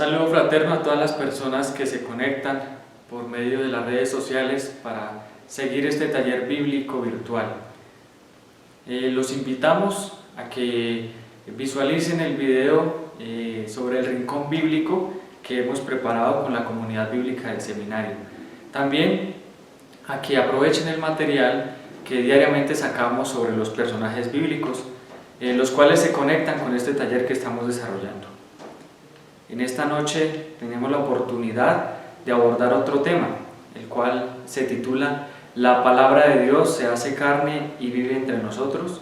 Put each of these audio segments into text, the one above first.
Saludo fraterno a todas las personas que se conectan por medio de las redes sociales para seguir este taller bíblico virtual. Los invitamos a que visualicen el video sobre el rincón bíblico que hemos preparado con la comunidad bíblica del seminario. También a que aprovechen el material que diariamente sacamos sobre los personajes bíblicos, los cuales se conectan con este taller que estamos desarrollando. En esta noche tenemos la oportunidad de abordar otro tema, el cual se titula La palabra de Dios se hace carne y vive entre nosotros,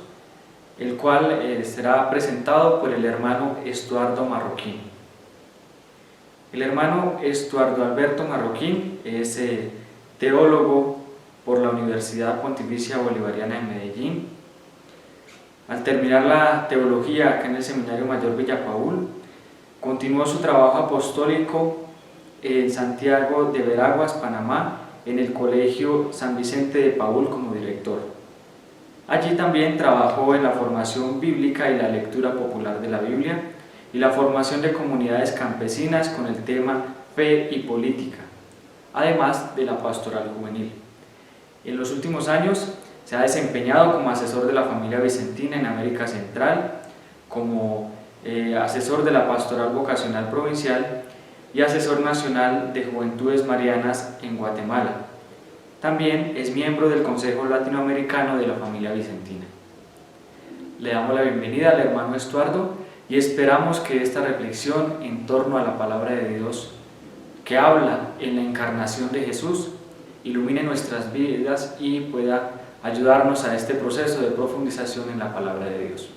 el cual será presentado por el hermano Estuardo Marroquín. El hermano Estuardo Alberto Marroquín es teólogo por la Universidad Pontificia Bolivariana de Medellín. Al terminar la teología acá en el Seminario Mayor Villa Paúl, continuó su trabajo apostólico en Santiago de Veraguas, Panamá, en el Colegio San Vicente de Paúl como director. Allí también trabajó en la formación bíblica y la lectura popular de la Biblia y la formación de comunidades campesinas con el tema fe y política, además de la pastoral juvenil. En los últimos años se ha desempeñado como asesor de la familia vicentina en América Central, como asesor de la Pastoral Vocacional Provincial y asesor nacional de Juventudes Marianas en Guatemala. También es miembro del Consejo Latinoamericano de la Familia Vicentina. Le damos la bienvenida al hermano Estuardo y esperamos que esta reflexión en torno a la palabra de Dios, que habla en la encarnación de Jesús, ilumine nuestras vidas y pueda ayudarnos a este proceso de profundización en la palabra de Dios.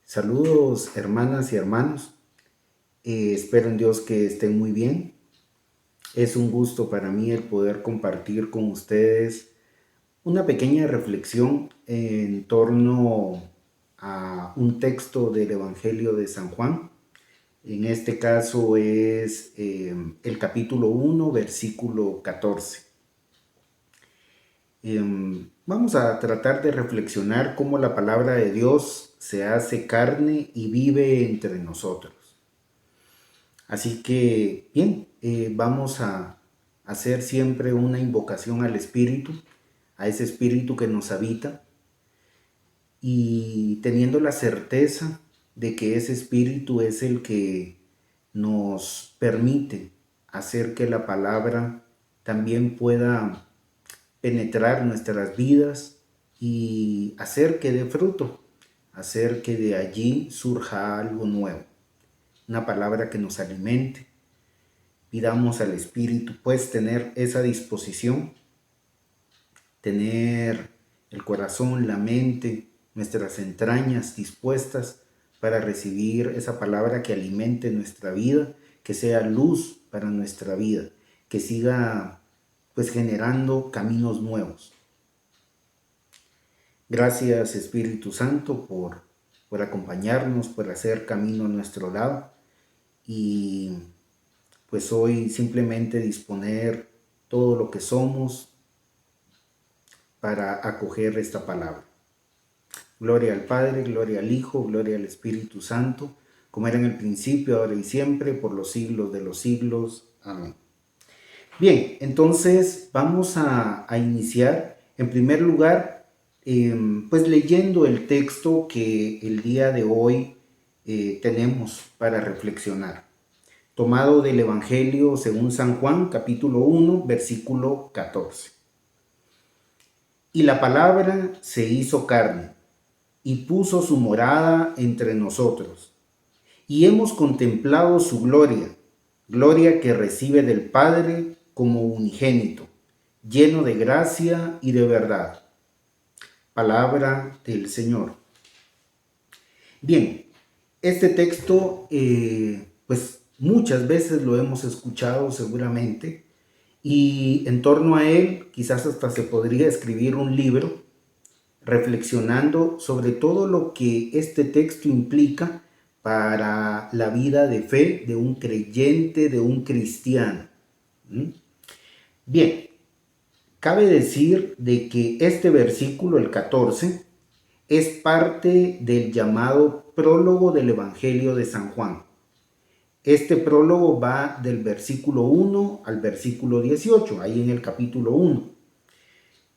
Saludos hermanas y hermanos, espero en Dios que estén muy bien. Es un gusto para mí el poder compartir con ustedes una pequeña reflexión en torno a un texto del Evangelio de San Juan. En este caso es el capítulo 1, versículo 14. Vamos a tratar de reflexionar cómo la palabra de Dios se hace carne y vive entre nosotros. Así que, bien, vamos a hacer siempre una invocación al Espíritu, a ese Espíritu que nos habita, y teniendo la certeza de que ese Espíritu es el que nos permite hacer que la palabra también pueda penetrar nuestras vidas y hacer que dé fruto, hacer que de allí surja algo nuevo, una palabra que nos alimente. Pidamos al Espíritu pues tener esa disposición, tener el corazón, la mente, nuestras entrañas dispuestas para recibir esa palabra que alimente nuestra vida, que sea luz para nuestra vida, que siga pues generando caminos nuevos. Gracias Espíritu Santo por acompañarnos, por hacer camino a nuestro lado y pues hoy simplemente disponer todo lo que somos para acoger esta palabra. Gloria al Padre, gloria al Hijo, gloria al Espíritu Santo, como era en el principio, ahora y siempre, por los siglos de los siglos. Amén. Bien, entonces vamos a iniciar en primer lugar pues leyendo el texto que el día de hoy tenemos para reflexionar, tomado del Evangelio según San Juan, capítulo 1, versículo 14. Y la palabra se hizo carne y puso su morada entre nosotros, y hemos contemplado su gloria, gloria que recibe del Padre como unigénito, lleno de gracia y de verdad. Palabra del Señor. Bien, este texto pues muchas veces lo hemos escuchado seguramente y en torno a él quizás hasta se podría escribir un libro reflexionando sobre todo lo que este texto implica para la vida de fe de un creyente, de un cristiano. ¿Mm? Bien, cabe decir de que este versículo, el 14, es parte del llamado prólogo del Evangelio de San Juan. Este prólogo va del versículo 1 al versículo 18, ahí en el capítulo 1.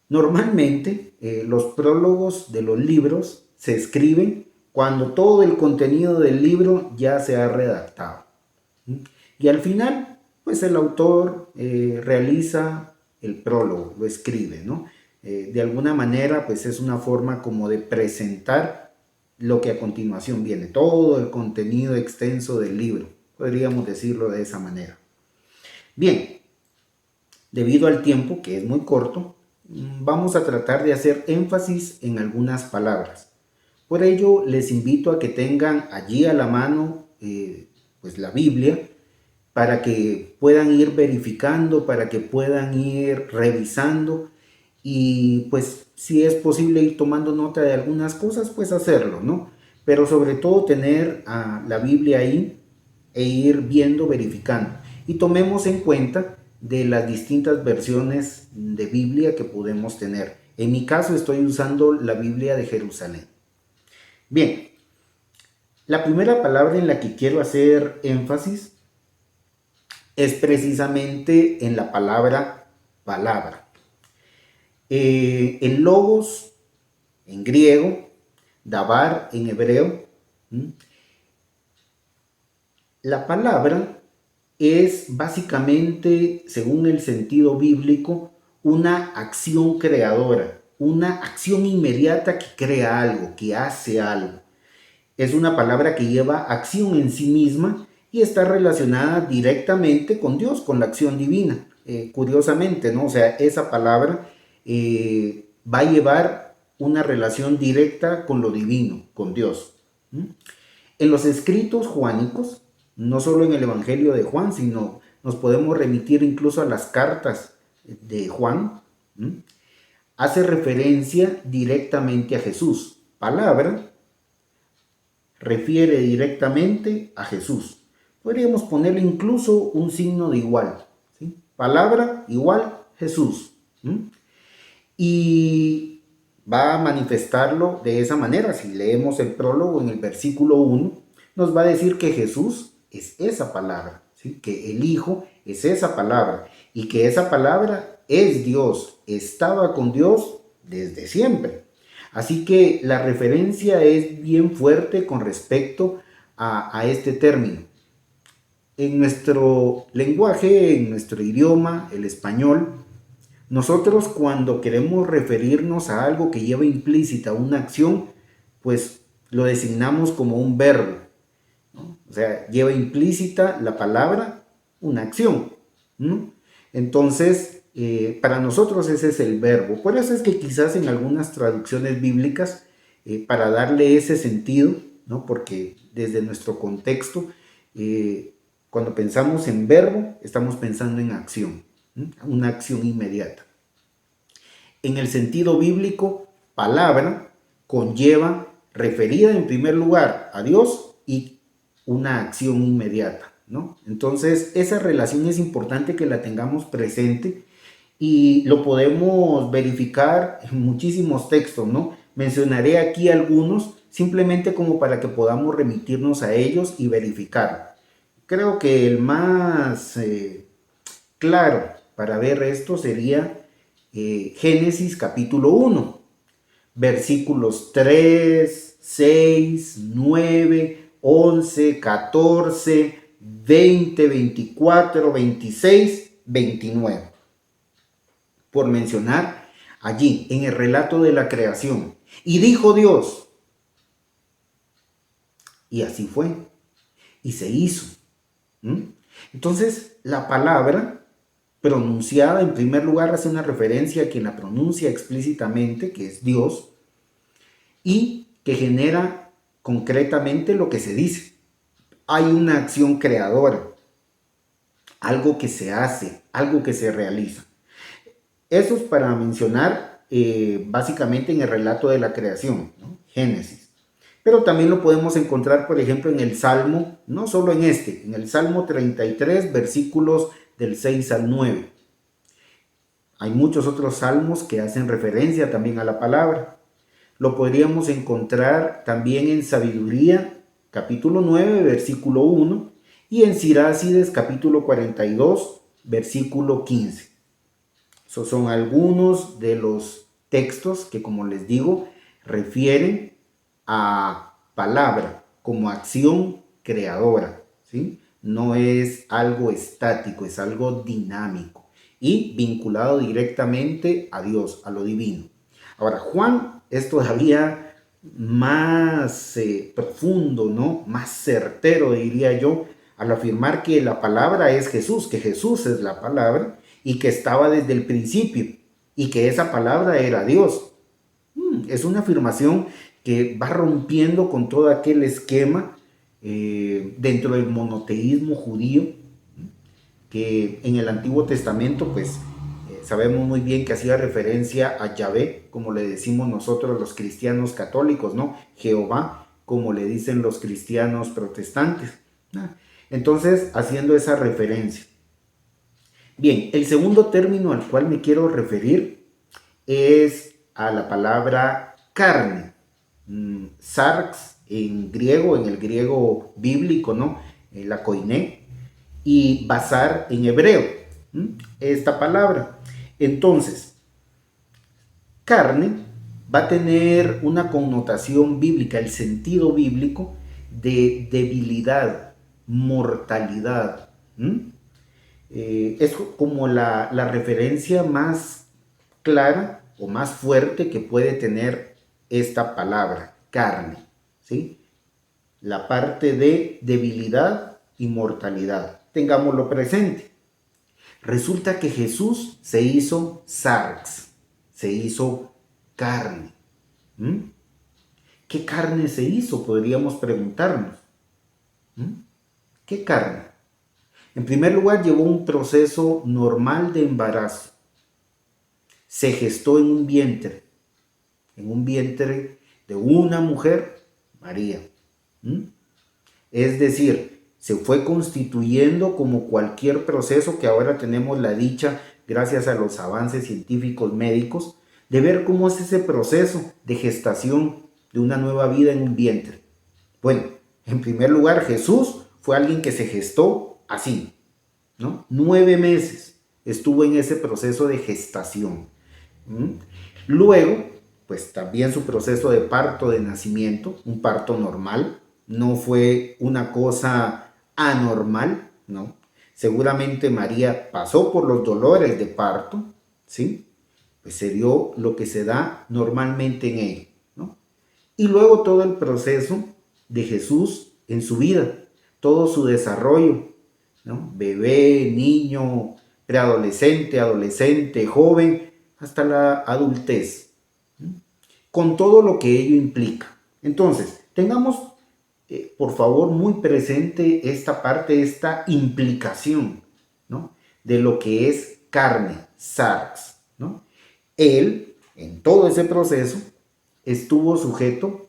Normalmente los prólogos de los libros se escriben cuando todo el contenido del libro ya se ha redactado. Y al final, pues el autor realiza el prólogo, lo escribe, ¿no? De alguna manera, pues es una forma como de presentar lo que a continuación viene, todo el contenido extenso del libro, podríamos decirlo de esa manera. Bien, debido al tiempo, que es muy corto, vamos a tratar de hacer énfasis en algunas palabras. Por ello, les invito a que tengan allí a la mano pues la Biblia, para que puedan ir verificando, para que puedan ir revisando y pues si es posible ir tomando nota de algunas cosas, pues hacerlo, ¿no? Pero sobre todo tener la Biblia ahí e ir viendo, verificando. Y tomemos en cuenta de las distintas versiones de Biblia que podemos tener. En mi caso estoy usando la Biblia de Jerusalén. Bien, la primera palabra en la que quiero hacer énfasis es precisamente en la palabra palabra. El logos en griego, dabar en hebreo, la palabra es básicamente, según el sentido bíblico, una acción creadora, una acción inmediata que crea algo, que hace algo. Es una palabra que lleva acción en sí misma y está relacionada directamente con Dios, con la acción divina. Curiosamente, ¿no? O sea, esa palabra va a llevar una relación directa con lo divino, con Dios. En los escritos juánicos, no solo en el Evangelio de Juan, sino nos podemos remitir incluso a las cartas de Juan, hace referencia directamente a Jesús. Palabra refiere directamente a Jesús. Podríamos ponerle incluso un signo de igual, ¿sí? Palabra igual Jesús. Y va a manifestarlo de esa manera. Si leemos el prólogo en el versículo 1, nos va a decir que Jesús es esa palabra, ¿sí? Que el Hijo es esa palabra y que esa palabra es Dios, estaba con Dios desde siempre. Así que la referencia es bien fuerte con respecto a este término. En nuestro lenguaje, en nuestro idioma, el español, nosotros cuando queremos referirnos a algo que lleva implícita una acción, pues lo designamos como un verbo, ¿no? O sea, lleva implícita la palabra una acción, ¿no? Entonces, para nosotros ese es el verbo. Por eso es que quizás en algunas traducciones bíblicas, para darle ese sentido, ¿no? Porque desde nuestro contexto, cuando pensamos en verbo, estamos pensando en acción, una acción inmediata. En el sentido bíblico, palabra conlleva referida en primer lugar a Dios y una acción inmediata, ¿no? Entonces, esa relación es importante que la tengamos presente y lo podemos verificar en muchísimos textos, ¿no? Mencionaré aquí algunos simplemente como para que podamos remitirnos a ellos y verificar. Creo que el más claro para ver esto sería Génesis capítulo 1, versículos 3, 6, 9, 11, 14, 20, 24, 26, 29. Por mencionar allí en el relato de la creación. Y dijo Dios, y así fue, y se hizo. Entonces, la palabra pronunciada en primer lugar hace una referencia a quien la pronuncia explícitamente, que es Dios, y que genera concretamente lo que se dice. Hay una acción creadora, algo que se hace, algo que se realiza. Eso es para mencionar básicamente en el relato de la creación, ¿no? Génesis. Pero también lo podemos encontrar, por ejemplo, en el Salmo, no solo en en el Salmo 33, versículos del 6 al 9. Hay muchos otros salmos que hacen referencia también a la palabra. Lo podríamos encontrar también en Sabiduría, capítulo 9, versículo 1, y en Sirácides, capítulo 42, versículo 15. Esos son algunos de los textos que, como les digo, refieren a palabra como acción creadora, ¿sí? No es algo estático, es algo dinámico y vinculado directamente a Dios, a lo divino. Ahora, Juan es todavía más profundo, ¿no? Más certero, diría yo, al afirmar que la palabra es Jesús, que Jesús es la palabra y que estaba desde el principio y que esa palabra era Dios. Es una afirmación que va rompiendo con todo aquel esquema dentro del monoteísmo judío, que en el Antiguo Testamento pues sabemos muy bien que hacía referencia a Yahvé, como le decimos nosotros los cristianos católicos, ¿no? Jehová, como le dicen los cristianos protestantes. Entonces, haciendo esa referencia. Bien, el segundo término al cual me quiero referir es a la palabra carne. Sarx en griego, en el griego bíblico, ¿no? La koiné, y basar en hebreo, esta palabra. Entonces, carne va a tener una connotación bíblica, el sentido bíblico de debilidad, mortalidad. Es como la referencia más clara o más fuerte que puede tener esta palabra, carne, ¿sí? La parte de debilidad y mortalidad. Tengámoslo presente. Resulta que Jesús se hizo sarx, se hizo carne. ¿Qué carne se hizo? Podríamos preguntarnos. ¿Qué carne? En primer lugar, llevó un proceso normal de embarazo. Se gestó en un vientre de una mujer, María. Es decir, se fue constituyendo como cualquier proceso que ahora tenemos la dicha, gracias a los avances científicos médicos, de ver cómo es ese proceso de gestación de una nueva vida en un vientre. Bueno, en primer lugar, Jesús fue alguien que se gestó así, ¿no? 9 meses estuvo en ese proceso de gestación. Luego, pues también su proceso de parto, de nacimiento, un parto normal, no fue una cosa anormal, ¿no? Seguramente María pasó por los dolores de parto, ¿sí? Pues se dio lo que se da normalmente en ella, ¿no? Y luego todo el proceso de Jesús en su vida, todo su desarrollo, ¿no? Bebé, niño, preadolescente, adolescente, joven, hasta la adultez, con todo lo que ello implica. Entonces, tengamos por favor muy presente esta parte, esta implicación, ¿no? De lo que es carne, sarx, ¿no? Él, en todo ese proceso, estuvo sujeto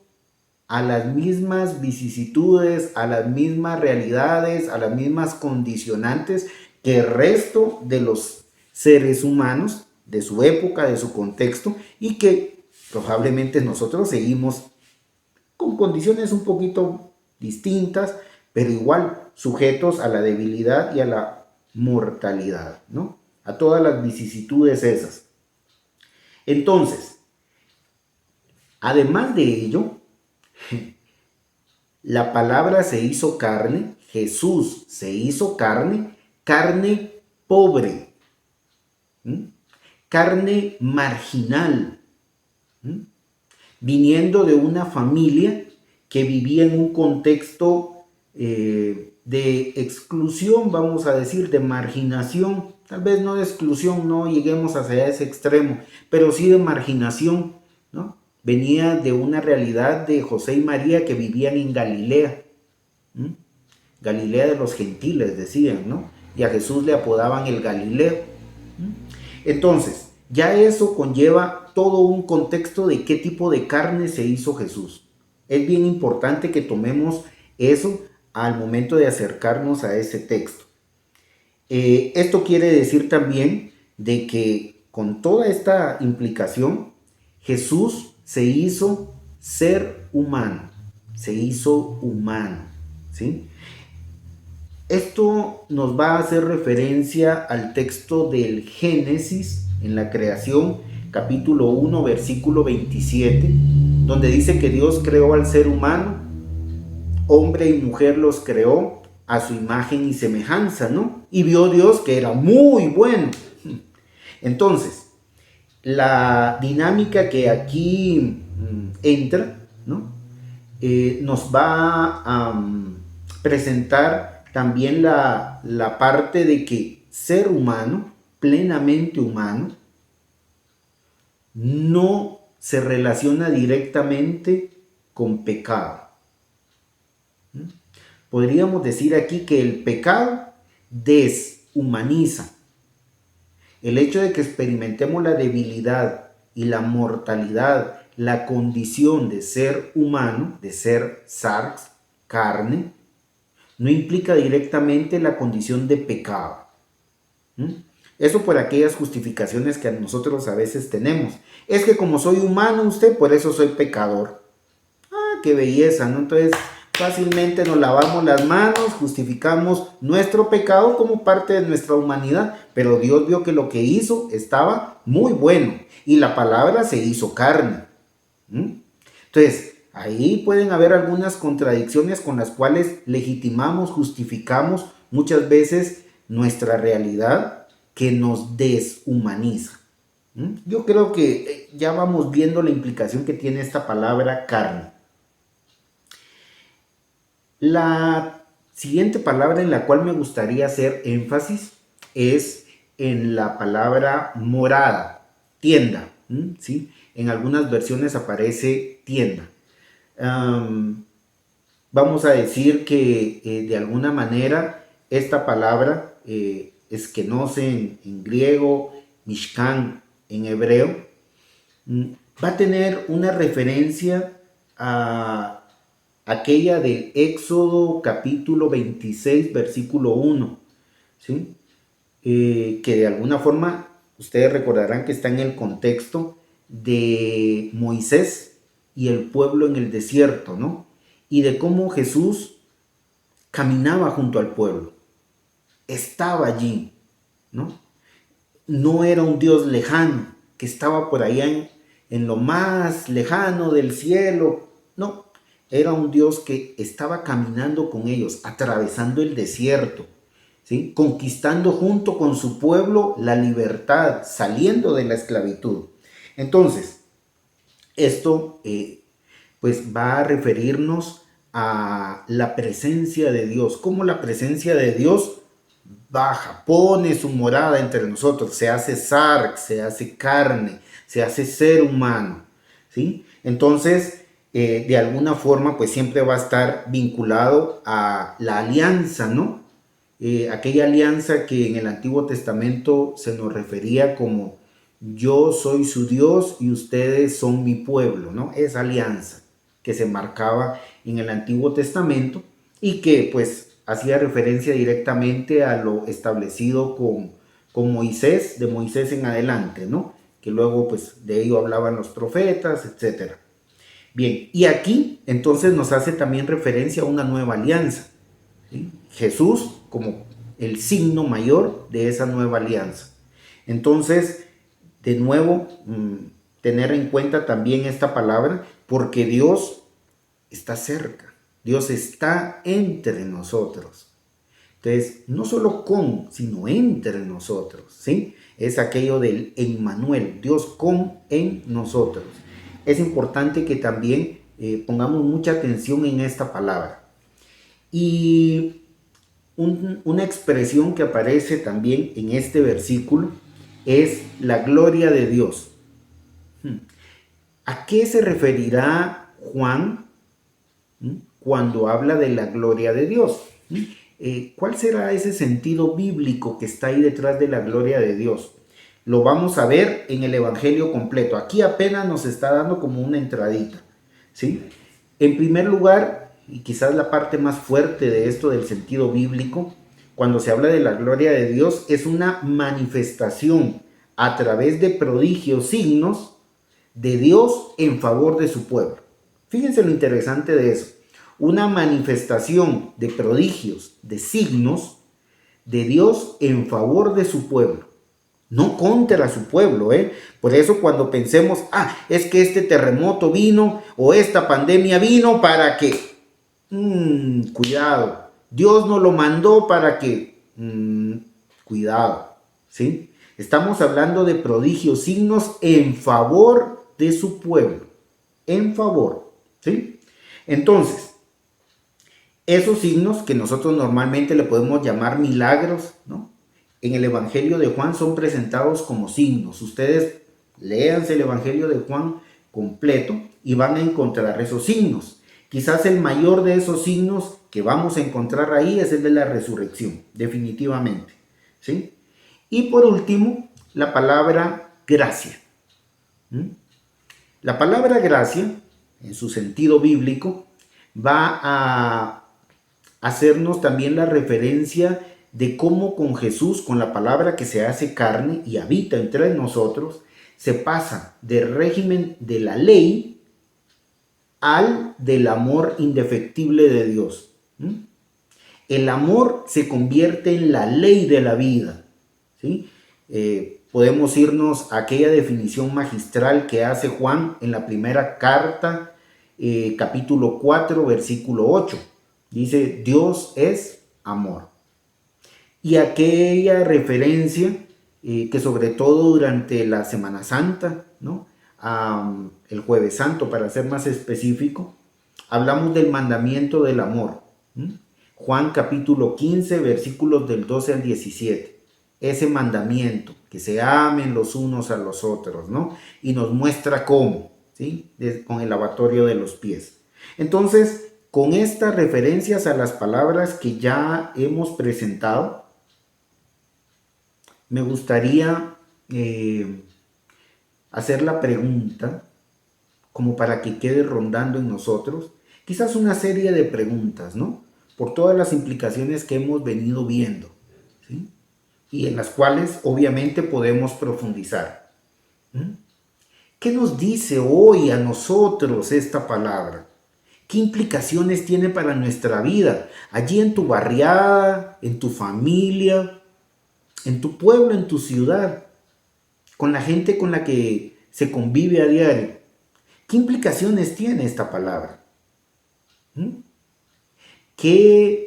a las mismas vicisitudes, a las mismas realidades, a las mismas condicionantes que el resto de los seres humanos de su época, de su contexto, y que probablemente nosotros seguimos con condiciones un poquito distintas, pero igual sujetos a la debilidad y a la mortalidad, ¿no? A todas las vicisitudes esas. Entonces, además de ello, la palabra se hizo carne, Jesús se hizo carne, carne pobre, carne marginal, viniendo de una familia que vivía en un contexto de exclusión, vamos a decir, de marginación, tal vez no de exclusión, no lleguemos hacia ese extremo, pero sí de marginación, ¿no? Venía de una realidad de José y María que vivían en Galilea, Galilea de los gentiles, decían, ¿no? y a Jesús le apodaban el Galileo. Entonces, ya eso conlleva todo un contexto de qué tipo de carne se hizo Jesús. Es bien importante que tomemos eso al momento de acercarnos a ese texto. Esto quiere decir también de que con toda esta implicación, Jesús se hizo ser humano, se hizo humano, ¿sí? Esto nos va a hacer referencia al texto del Génesis en la creación, capítulo 1, versículo 27, donde dice que Dios creó al ser humano, hombre y mujer los creó a su imagen y semejanza, ¿no? Y vio Dios que era muy bueno. Entonces, la dinámica que aquí entra, ¿no? Nos va a presentar también la parte de que ser humano, plenamente humano, no se relaciona directamente con pecado. Podríamos decir aquí que el pecado deshumaniza. El hecho de que experimentemos la debilidad y la mortalidad, la condición de ser humano, de ser sarx, carne, no implica directamente la condición de pecado. Eso por aquellas justificaciones que nosotros a veces tenemos. Es que como soy humano usted, por eso soy pecador. Ah, qué belleza, ¿no? Entonces fácilmente nos lavamos las manos, justificamos nuestro pecado como parte de nuestra humanidad, pero Dios vio que lo que hizo estaba muy bueno y la palabra se hizo carne. Entonces, ahí pueden haber algunas contradicciones con las cuales legitimamos, justificamos muchas veces nuestra realidad que nos deshumaniza. Yo creo que ya vamos viendo la implicación que tiene esta palabra carne. La siguiente palabra en la cual me gustaría hacer énfasis es en la palabra morada, tienda, ¿sí? En algunas versiones aparece tienda. Vamos a decir que de alguna manera esta palabra, eskenose en griego, mishkan en hebreo, va a tener una referencia a aquella del Éxodo capítulo 26, versículo 1, ¿sí? Que de alguna forma ustedes recordarán que está en el contexto de Moisés y el pueblo en el desierto, ¿no? Y de cómo Jesús caminaba junto al pueblo, estaba allí, ¿no? No era un Dios lejano, que estaba por allá en lo más lejano del cielo, no. Era un Dios que estaba caminando con ellos, atravesando el desierto, ¿sí? Conquistando junto con su pueblo la libertad, saliendo de la esclavitud. Entonces, esto pues va a referirnos a la presencia de Dios, cómo la presencia de Dios baja, pone su morada entre nosotros, se hace sarx, se hace carne, se hace ser humano, ¿sí? Entonces, de alguna forma, pues siempre va a estar vinculado a la alianza, ¿no? Aquella alianza que en el Antiguo Testamento se nos refería como yo soy su Dios y ustedes son mi pueblo, ¿no? Esa alianza que se marcaba en el Antiguo Testamento y que pues hacía referencia directamente a lo establecido con Moisés, de Moisés en adelante, ¿no? Que luego pues de ello hablaban los profetas, etcétera. Bien, y aquí entonces nos hace también referencia a una nueva alianza, ¿sí? Jesús como el signo mayor de esa nueva alianza. Entonces, de nuevo, tener en cuenta también esta palabra, porque Dios está cerca, Dios está entre nosotros. Entonces, no solo con, sino entre nosotros, ¿sí? Es aquello del Emmanuel, Dios con en nosotros. Es importante que también pongamos mucha atención en esta palabra. Y una expresión que aparece también en este versículo es la gloria de Dios. ¿A qué se referirá Juan cuando habla de la gloria de Dios? ¿Cuál será ese sentido bíblico que está ahí detrás de la gloria de Dios? Lo vamos a ver en el Evangelio completo. Aquí apenas nos está dando como una entradita, ¿sí? En primer lugar, y quizás la parte más fuerte de esto del sentido bíblico, cuando se habla de la gloria de Dios, es una manifestación a través de prodigios, signos de Dios en favor de su pueblo. Fíjense lo interesante de eso. Una manifestación de prodigios, de signos de Dios en favor de su pueblo, no contra su pueblo, ¿eh? Por eso cuando pensemos, es que este terremoto vino o esta pandemia vino para que, cuidado, Dios nos lo mandó para que, cuidado, ¿sí? Estamos hablando de prodigios, signos en favor de su pueblo, en favor, ¿sí? Entonces, esos signos que nosotros normalmente le podemos llamar milagros, ¿no? En el Evangelio de Juan son presentados como signos. Ustedes léanse el Evangelio de Juan completo y van a encontrar esos signos. Quizás el mayor de esos signos que vamos a encontrar ahí es el de la resurrección, definitivamente, ¿sí? Y por último, la palabra gracia. La palabra gracia, en su sentido bíblico, va a hacernos también la referencia de cómo con Jesús, con la palabra que se hace carne y habita entre nosotros, se pasa del régimen de la ley al del amor indefectible de Dios. El amor se convierte en la ley de la vida, ¿sí? Podemos irnos a aquella definición magistral que hace Juan en la primera carta, capítulo 4, versículo 8. Dice, Dios es amor. Y aquella referencia que sobre todo durante la Semana Santa, ¿no? El Jueves Santo, para ser más específico, hablamos del mandamiento del amor. Juan capítulo 15, versículos del 12 al 17. Ese mandamiento, que se amen los unos a los otros, ¿no? Y nos muestra cómo, ¿sí? Con el lavatorio de los pies. Entonces, con estas referencias a las palabras que ya hemos presentado, me gustaría hacer la pregunta, como para que quede rondando en nosotros, quizás una serie de preguntas, ¿no? Por todas las implicaciones que hemos venido viendo, ¿sí? Y en las cuales obviamente podemos profundizar. ¿Qué nos dice hoy a nosotros esta palabra? ¿Qué implicaciones tiene para nuestra vida? Allí en tu barriada, en tu familia, en tu pueblo, en tu ciudad, con la gente con la que se convive a diario. ¿Qué implicaciones tiene esta palabra? ¿Qué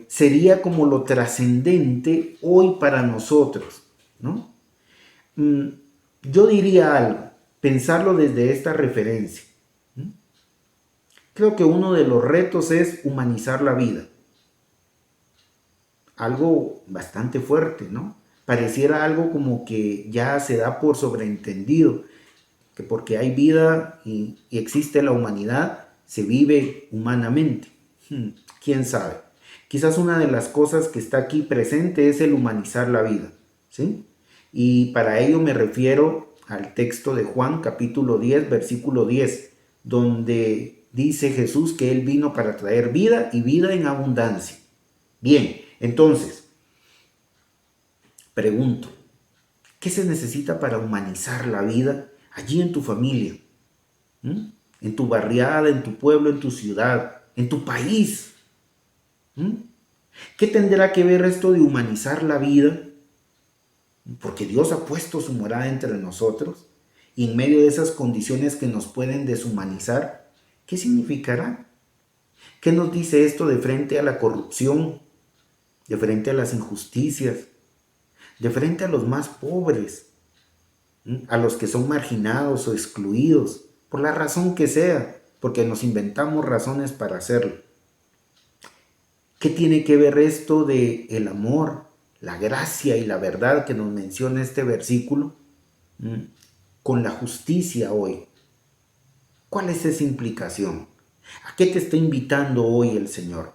sería como lo trascendente hoy para nosotros, ¿no? Yo diría algo, pensarlo desde esta referencia. Creo que uno de los retos es humanizar la vida. Algo bastante fuerte, ¿no? Pareciera algo como que ya se da por sobreentendido, que porque hay vida y existe la humanidad, se vive humanamente. ¿Quién sabe? Quizás una de las cosas que está aquí presente es el humanizar la vida, ¿sí? Y para ello me refiero al texto de Juan, capítulo 10, versículo 10, donde dice Jesús que Él vino para traer vida y vida en abundancia. Bien, entonces, pregunto, ¿qué se necesita para humanizar la vida allí en tu familia? En tu barriada, en tu pueblo, en tu ciudad, en tu país. ¿Qué tendrá que ver esto de humanizar la vida? Porque Dios ha puesto su morada entre nosotros y en medio de esas condiciones que nos pueden deshumanizar, ¿qué significará? ¿Qué nos dice esto de frente a la corrupción, de frente a las injusticias, de frente a los más pobres, a los que son marginados o excluidos, por la razón que sea, porque nos inventamos razones para hacerlo? ¿Qué tiene que ver esto de el amor, la gracia y la verdad que nos menciona este versículo con la justicia hoy? ¿Cuál es esa implicación? ¿A qué te está invitando hoy el Señor?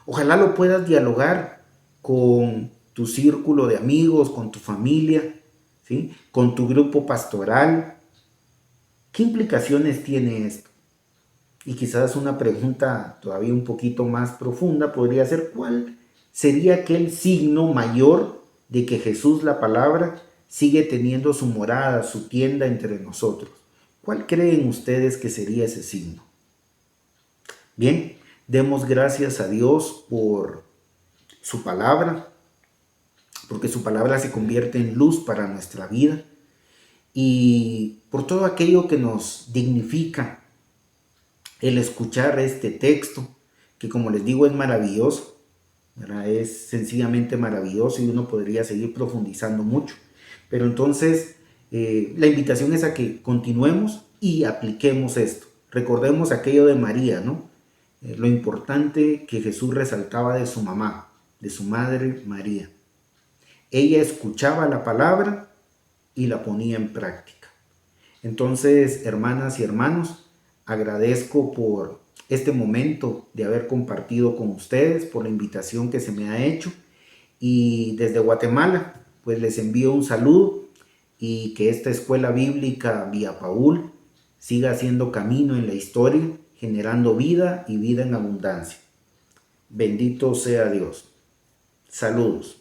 Ojalá lo puedas dialogar con tu círculo de amigos, con tu familia, ¿sí? Con tu grupo pastoral. ¿Qué implicaciones tiene esto? Y quizás una pregunta todavía un poquito más profunda podría ser: ¿cuál sería aquel signo mayor de que Jesús, la palabra, sigue teniendo su morada, su tienda entre nosotros? ¿Cuál creen ustedes que sería ese signo? Bien, demos gracias a Dios por su palabra, porque su palabra se convierte en luz para nuestra vida, y por todo aquello que nos dignifica el escuchar este texto, que como les digo es maravilloso, ¿verdad? Es sencillamente maravilloso y uno podría seguir profundizando mucho. Pero entonces la invitación es a que continuemos y apliquemos esto. Recordemos aquello de María, ¿no? Lo importante que Jesús resaltaba de su mamá, de su madre María. Ella escuchaba la palabra y la ponía en práctica. Entonces, hermanas y hermanos, agradezco por este momento de haber compartido con ustedes, por la invitación que se me ha hecho, y desde Guatemala pues les envío un saludo, y que esta escuela bíblica Vía Paul siga haciendo camino en la historia, generando vida y vida en abundancia. Bendito sea Dios. Saludos.